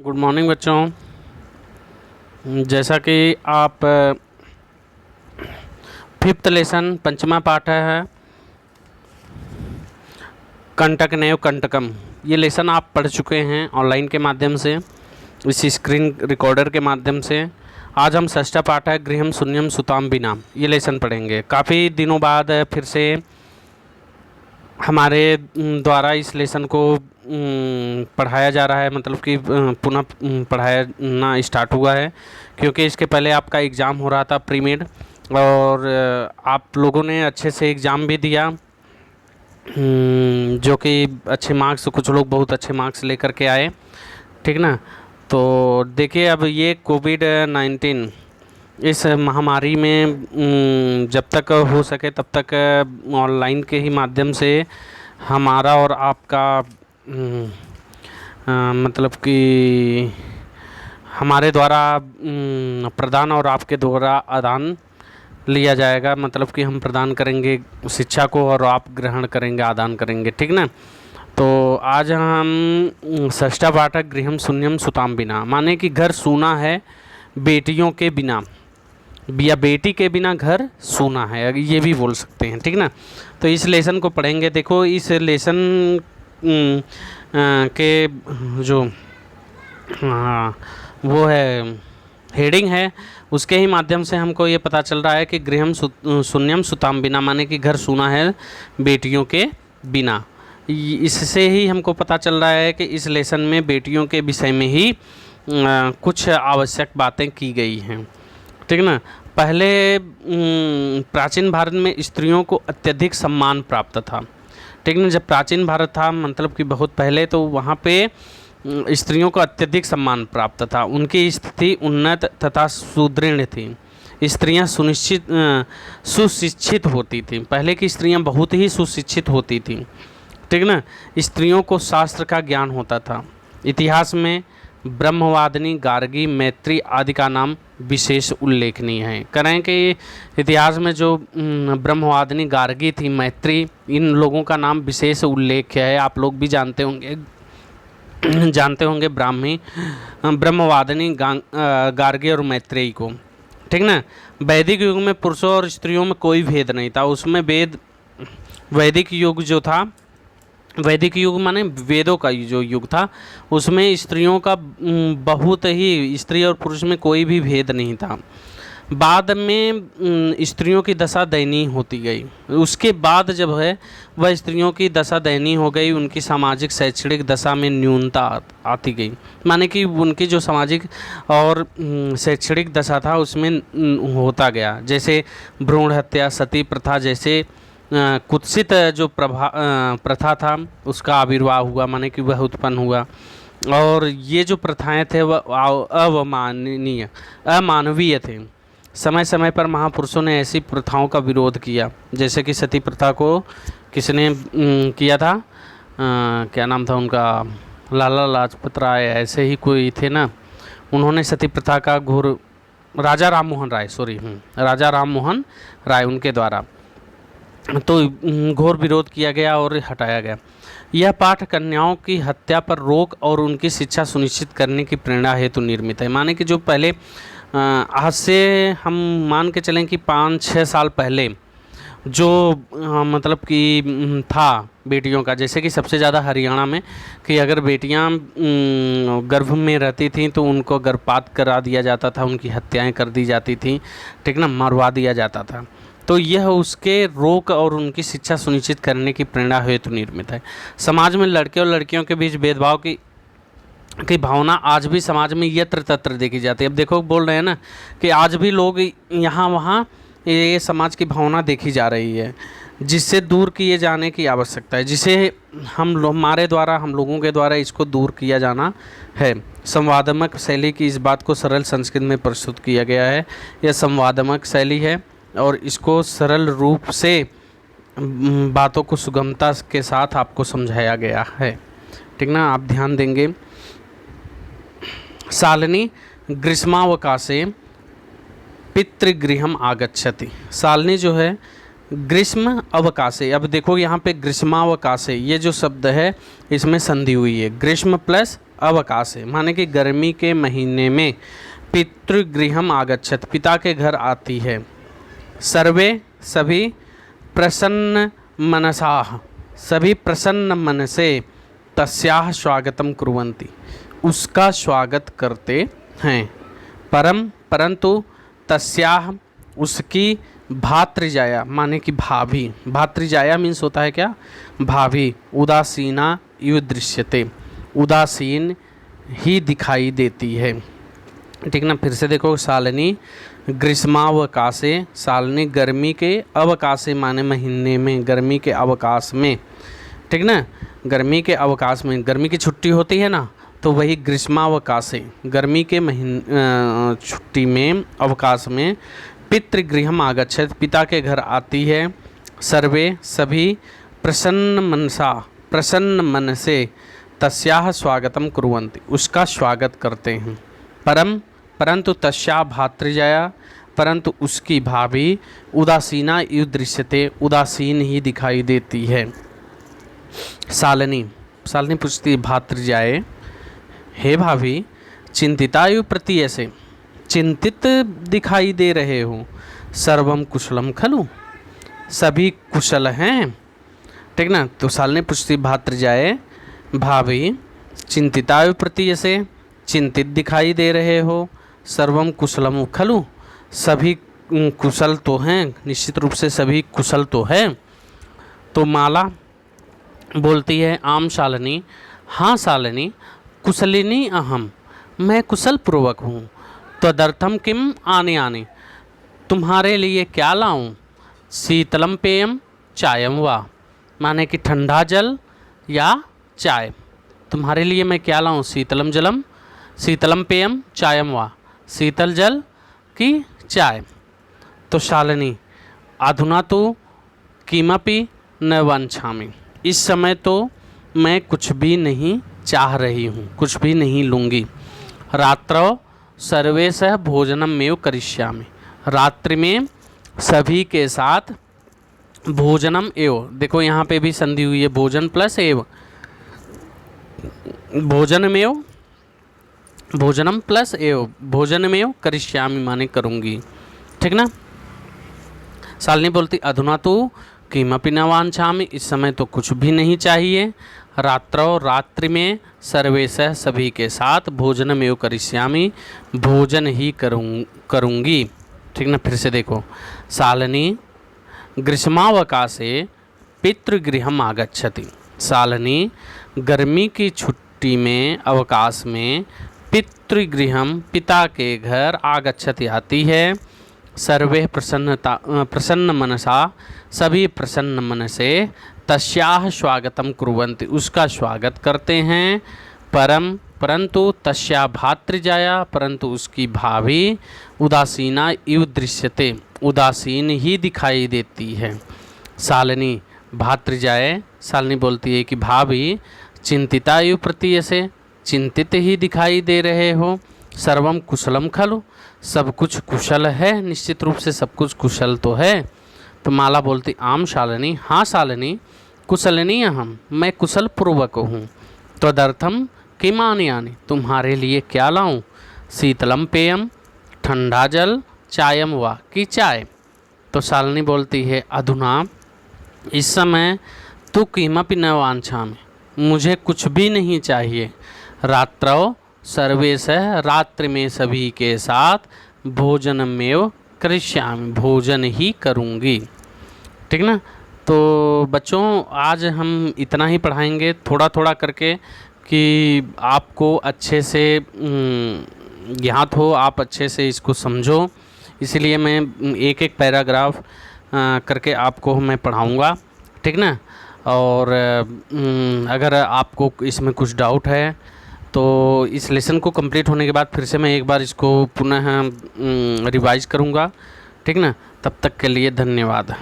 Good morning बच्चों। जैसा कि आप फिफ्थ लेसन पंचमा पाठ है कंटकनेव कंटकम, ये लेसन आप पढ़ चुके हैं ऑनलाइन के माध्यम से, इस स्क्रीन रिकॉर्डर के माध्यम से। आज हम षष्ठा पाठ है गृहम शून्यम सुताम बिना, ये लेसन पढ़ेंगे। काफ़ी दिनों बाद फिर से हमारे द्वारा इस लेसन को पढ़ाया जा रहा है, मतलब कि पुनः पढ़ाना स्टार्ट हुआ है, क्योंकि इसके पहले आपका एग्ज़ाम हो रहा था प्री मेड, और आप लोगों ने अच्छे से एग्ज़ाम भी दिया, जो कि अच्छे मार्क्स, कुछ लोग बहुत अच्छे मार्क्स लेकर के आए, ठीक ना। तो देखिए, अब ये कोविड-19 इस महामारी में जब तक हो सके तब तक ऑनलाइन के ही माध्यम से हमारा और आपका मतलब कि हमारे द्वारा प्रदान और आपके द्वारा आदान लिया जाएगा, मतलब कि हम प्रदान करेंगे शिक्षा को और आप ग्रहण करेंगे, आदान करेंगे, ठीक ना। तो आज हम षष्ठा पाठ गृहम शून्यम सुताम बिना, माने कि घर सूना है बेटियों के बिना, या बेटी के बिना घर सूना है, ये भी बोल सकते हैं, ठीक ना। तो इस लेसन को पढ़ेंगे। देखो, इस लेसन के जो वो है हेडिंग है, उसके ही माध्यम से हमको ये पता चल रहा है कि गृहम शून्यम सुताम बिना, माने कि घर सूना है बेटियों के बिना। इससे ही हमको पता चल रहा है कि इस लेसन में बेटियों के विषय में ही कुछ आवश्यक बातें की गई हैं, ठीक ना। पहले प्राचीन भारत में स्त्रियों को अत्यधिक सम्मान प्राप्त था, ठीक ना। जब प्राचीन भारत था, मतलब कि बहुत पहले, तो वहाँ पे स्त्रियों को अत्यधिक सम्मान प्राप्त था। उनकी स्थिति उन्नत तथा सुदृढ़ थी। स्त्रियां सुशिक्षित होती थीं। पहले की स्त्रियां बहुत ही सुशिक्षित होती थीं, ठीक ना। स्त्रियों को शास्त्र का ज्ञान होता था। इतिहास में ब्रह्मवादिनी, गार्गी, मैत्री आदि का नाम विशेष उल्लेखनीय है। करें कि इतिहास में जो ब्रह्मवादिनी, गार्गी थी, मैत्री, इन लोगों का नाम विशेष उल्लेख है। आप लोग भी जानते होंगे ब्राह्मी, ब्रह्मवादिनी, गार्गी और मैत्रेयी को, ठीक ना। वैदिक युग में पुरुषों और स्त्रियों में कोई भेद नहीं था। उसमें वैदिक युग जो था, वैदिक युग माने वेदों का जो युग था, उसमें स्त्रियों का बहुत ही, स्त्री और पुरुष में कोई भी भेद नहीं था। बाद में स्त्रियों की दशा दयनीय होती गई। उसके बाद जब है वह स्त्रियों की दशा दयनीय हो गई, उनकी सामाजिक शैक्षणिक दशा में न्यूनता आती गई, माने कि उनकी जो सामाजिक और शैक्षणिक दशा था उसमें होता गया। जैसे भ्रूण हत्या, सती प्रथा जैसे कुत्सित जो प्रथा था, उसका आविर्भाव हुआ, माने कि वह उत्पन्न हुआ। और ये जो प्रथाएं थे वह अमानवीय थे। समय समय पर महापुरुषों ने ऐसी प्रथाओं का विरोध किया, जैसे कि सती प्रथा को किसने किया था, क्या नाम था उनका, लाला लाजपत राय, ऐसे ही कोई थे ना, उन्होंने सती प्रथा का राजा राम मोहन राय उनके द्वारा तो घोर विरोध किया गया और हटाया गया। यह पाठ कन्याओं की हत्या पर रोक और उनकी शिक्षा सुनिश्चित करने की प्रेरणा हेतु निर्मित है। माने कि जो पहले आज से हम मान के चलें कि 5-6 साल पहले जो मतलब कि था बेटियों का, जैसे कि सबसे ज़्यादा हरियाणा में, कि अगर बेटियां गर्भ में रहती थीं तो उनको गर्भपात करा दिया जाता था, उनकी हत्याएं कर दी जाती थीं, ठीक ना, मरवा दिया जाता था। तो यह उसके रोक और उनकी शिक्षा सुनिश्चित करने की प्रेरणा हेतु निर्मित है। समाज में लड़के और लड़कियों के बीच भेदभाव की भावना आज भी समाज में यत्र तत्र देखी जाती है। अब देखो, बोल रहे हैं ना कि आज भी लोग यहाँ वहाँ ये समाज की भावना देखी जा रही है, जिससे दूर किए जाने की आवश्यकता है, जिसे हम लोगों के द्वारा इसको दूर किया जाना है। संवादात्मक शैली की इस बात को सरल संस्कृत में प्रस्तुत किया गया है। यह संवादात्मक शैली है और इसको सरल रूप से बातों को सुगमता के साथ आपको समझाया गया है, ठीक ना। आप ध्यान देंगे। शालिनी ग्रीष्मावकाशे पितृगृहम आगच्छति। शालिनी जो है ग्रीष्म अवकाशे, अब देखो यहाँ पे ग्रीष्मावकाशे ये जो शब्द है इसमें संधि हुई है, ग्रीष्म प्लस अवकाशे माने कि गर्मी के महीने में पितृगृहम आगच्छत पिता के घर आती है। सर्वे सभी प्रसन्न मनसाः सभी प्रसन्न मन से तस्याः स्वागतम कुर्वन्ति उसका स्वागत करते हैं। परंतु तस्याः उसकी भातृजाया माने कि भाभी, भातृजाया मीन्स होता है क्या, भाभी, उदासीना इव दृश्यते उदासीन ही दिखाई देती है। ठीक ना, फिर से देखो, शालिनी ग्रीष्मावकाशे, शालिनी गर्मी के अवकाशे माने महीने में, गर्मी के अवकाश में। ठीक ना, गर्मी के अवकाश में, गर्मी की छुट्टी होती है ना, तो वही ग्रीष्मावकाशे गर्मी के छुट्टी में, अवकाश में पितृगृहम आगच्छत पिता के घर आती है। सर्वे सभी प्रसन्न मन से तस्याः स्वागतम कुर्वन्ति उसका स्वागत करते हैं। परंतु तस्याः भातृजाया परंतु उसकी भाभी उदासीना इव दृश्यते उदासीन ही दिखाई देती है। शालिनी पूछती भातृजाए, हे भाभी चिंतिता इव प्रतीयसे चिंतित दिखाई दे रहे हो। सर्वम कुशलम खलु सभी कुशल हैं। ठीक ना, तो शालिनी पूछती भातृजाए, भाभी चिंतिता प्रतीयसे चिंतित दिखाई दे रहे हो। सर्वम कुशलम खलु सभी कुशल तो हैं, निश्चित रूप से सभी कुशल तो है। तो माला बोलती है, आम शालिनी, हाँ शालिनी, कुशलिनी अहम मैं कुशल पूर्वक हूँ। तदर्थम किम आने तुम्हारे लिए क्या लाऊं। शीतलम पेयम चायम वा माने कि ठंडा जल या चाय, तुम्हारे लिए मैं क्या लाऊं। शीतलम पेयम चायम वा शीतल जल की चाय। तो शालिनी अधुना तो किमपि न वांछामि इस समय तो मैं कुछ भी नहीं चाह रही हूँ, कुछ भी नहीं लूँगी। रात्रौ सर्वेशः भोजनमेव करिष्यामि रात्रि में सभी के साथ भोजनम एव, देखो यहाँ पे भी संधि हुई है, भोजन प्लस एव, भोजनम प्लस एव भोजनमेव करिष्यामि माने करूँगी। ठीक ना, शालिनी बोलती अधुना तो किमपि न वांछामि इस समय तो कुछ भी नहीं चाहिए। रात्रौ रात्रि में सर्वेशः सभी के साथ भोजनमेव करिष्यामि भोजन ही करूँगी। ठीक ना, फिर से देखो, शालिनी ग्रीष्मावकाशे पितृगृहम आगच्छति शालिनी गर्मी की छुट्टी में, अवकाश में पितृगृहम पिता के घर आगच्छति आती है। सर्वे प्रसन्न मनसा सभी प्रसन्न मन से तस्याः स्वागतम कुर्वन्ति उसका स्वागत करते हैं। परंतु तस्या भातृजाया परंतु उसकी भाभी उदासीना इव दृश्यते उदासीन ही दिखाई देती है। शालिनी भातृजाए शालिनी बोलती है कि भाभी चिंतिता इव प्रतीयसे चिंतित ही दिखाई दे रहे हो। सर्वम कुशलम खलु सब कुछ कुशल है, निश्चित रूप से सब कुछ कुशल तो है। तो माला बोलती आम शालिनी, हाँ शालिनी, कुशलिनी अहम मैं कुशल पूर्वक हूँ। तदर्थम किम आने तुम्हारे लिए क्या लाऊं। शीतलम पेयम ठंडा जल चायम वा की चाय। तो शालिनी बोलती है अधुना इस समय तू किमपि न वांछामि मुझे कुछ भी नहीं चाहिए। रात्रौ सर्वेशः रात्रि में सभी के साथ भोजनमेव करिष्यामि भोजन ही करूँगी। ठीक ना, तो बच्चों आज हम इतना ही पढ़ाएंगे थोड़ा थोड़ा करके कि आपको अच्छे से ज्ञात हो, आप अच्छे से इसको समझो। इसलिए मैं एक एक पैराग्राफ करके आपको मैं पढ़ाऊँगा। ठीक ना, और अगर आपको इसमें कुछ डाउट है तो इस लेसन को कंप्लीट होने के बाद फिर से मैं एक बार इसको पुनः रिवाइज करूँगा। ठीक ना, तब तक के लिए धन्यवाद।